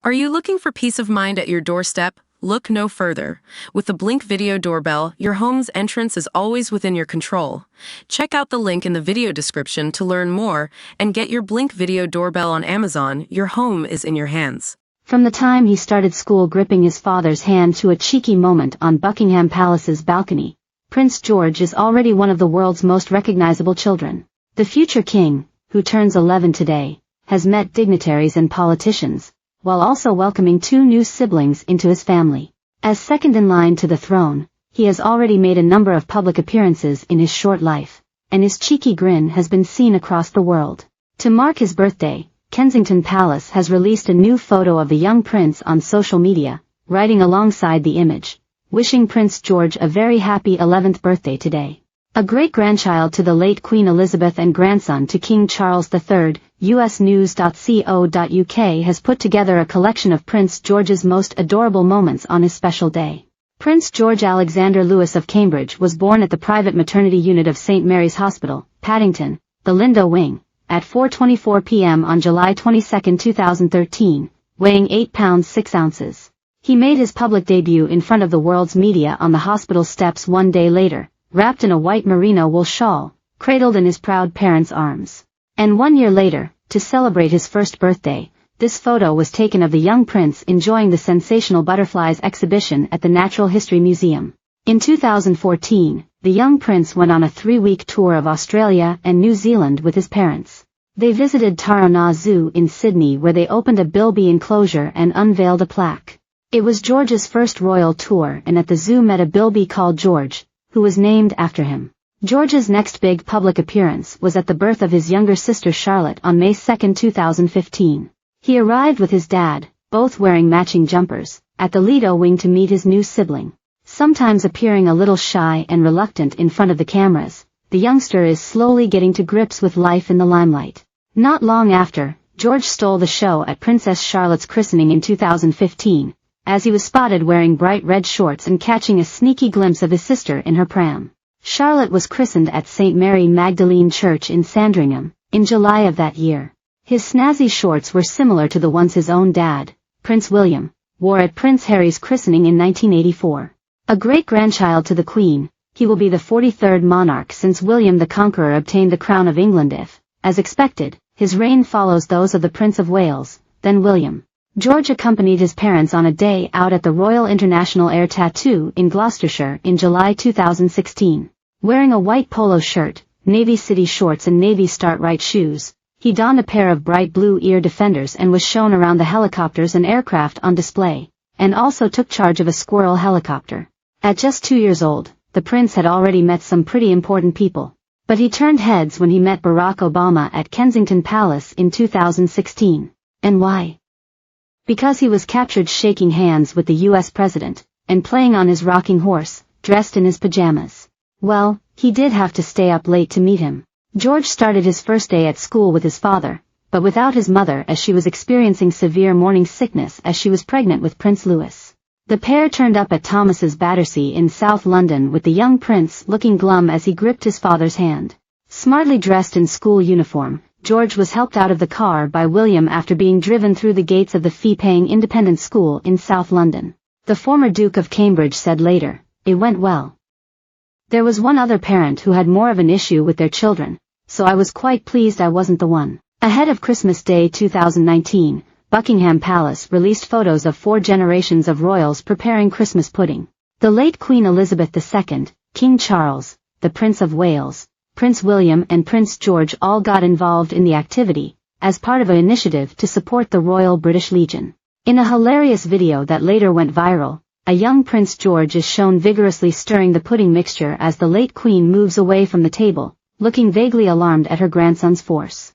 Are you looking for peace of mind at your doorstep? Look no further. With the Blink Video Doorbell, your home's entrance is always within your control. Check out the link in the video description to learn more and get your Blink Video Doorbell on Amazon. Your home is in your hands. From the time he started school gripping his father's hand to a cheeky moment on Buckingham Palace's balcony, Prince George is already one of the world's most recognizable children. The future king, who turns 11 today, has met dignitaries and politicians, while also welcoming 2 new siblings into his family. As second in line to the throne, he has already made a number of public appearances in his short life, and his cheeky grin has been seen across the world. To mark his birthday, Kensington Palace has released a new photo of the young prince on social media, writing alongside the image, "Wishing Prince George a very happy 11th birthday today." A great-grandchild to the late Queen Elizabeth and grandson to King Charles III, usnews.co.uk has put together a collection of Prince George's most adorable moments on his special day. Prince George Alexander Lewis of Cambridge was born at the private maternity unit of St Mary's Hospital, Paddington, the Lindo Wing, at 4:24 p.m. on July 22, 2013, weighing 8 pounds 6 ounces. He made his public debut in front of the world's media on the hospital steps one day later, wrapped in a white merino wool shawl, cradled in his proud parents' arms. And 1 year later, to celebrate his first birthday, this photo was taken of the young prince enjoying the sensational butterflies exhibition at the Natural History Museum. In 2014, the young prince went on a 3-week tour of Australia and New Zealand with his parents. They visited Taronga Zoo in Sydney, where they opened a bilby enclosure and unveiled a plaque. It was George's first royal tour, and at the zoo met a bilby called George, who was named after him. George's next big public appearance was at the birth of his younger sister Charlotte on May 2, 2015. He arrived with his dad, both wearing matching jumpers, at the Lido Wing to meet his new sibling. Sometimes appearing a little shy and reluctant in front of the cameras, the youngster is slowly getting to grips with life in the limelight. Not long after, George stole the show at Princess Charlotte's christening in 2015, as he was spotted wearing bright red shorts and catching a sneaky glimpse of his sister in her pram. Charlotte was christened at St. Mary Magdalene Church in Sandringham, in July of that year. His snazzy shorts were similar to the ones his own dad, Prince William, wore at Prince Harry's christening in 1984. A great-grandchild to the Queen, he will be the 43rd monarch since William the Conqueror obtained the crown of England if, as expected, his reign follows those of the Prince of Wales, then William. George accompanied his parents on a day out at the Royal International Air Tattoo in Gloucestershire in July 2016. Wearing a white polo shirt, navy city shorts and navy Start-Right shoes, he donned a pair of bright blue ear defenders and was shown around the helicopters and aircraft on display, and also took charge of a Squirrel helicopter. At just 2 years old, the prince had already met some pretty important people. But he turned heads when he met Barack Obama at Kensington Palace in 2016. And why? Because he was captured shaking hands with the US president, and playing on his rocking horse, dressed in his pajamas. Well, he did have to stay up late to meet him. George started his first day at school with his father, but without his mother, as she was experiencing severe morning sickness as she was pregnant with Prince Louis. The pair turned up at Thomas's Battersea in South London with the young prince looking glum as he gripped his father's hand. Smartly dressed in school uniform, George was helped out of the car by William after being driven through the gates of the fee-paying independent school in South London. The former Duke of Cambridge said later, "It went well. There was one other parent who had more of an issue with their children, so I was quite pleased I wasn't the one." Ahead of Christmas Day 2019, Buckingham Palace released photos of 4 generations of royals preparing Christmas pudding. The late Queen Elizabeth II, King Charles, the Prince of Wales, Prince William and Prince George all got involved in the activity, as part of an initiative to support the Royal British Legion. In a hilarious video that later went viral, a young Prince George is shown vigorously stirring the pudding mixture as the late Queen moves away from the table, looking vaguely alarmed at her grandson's force.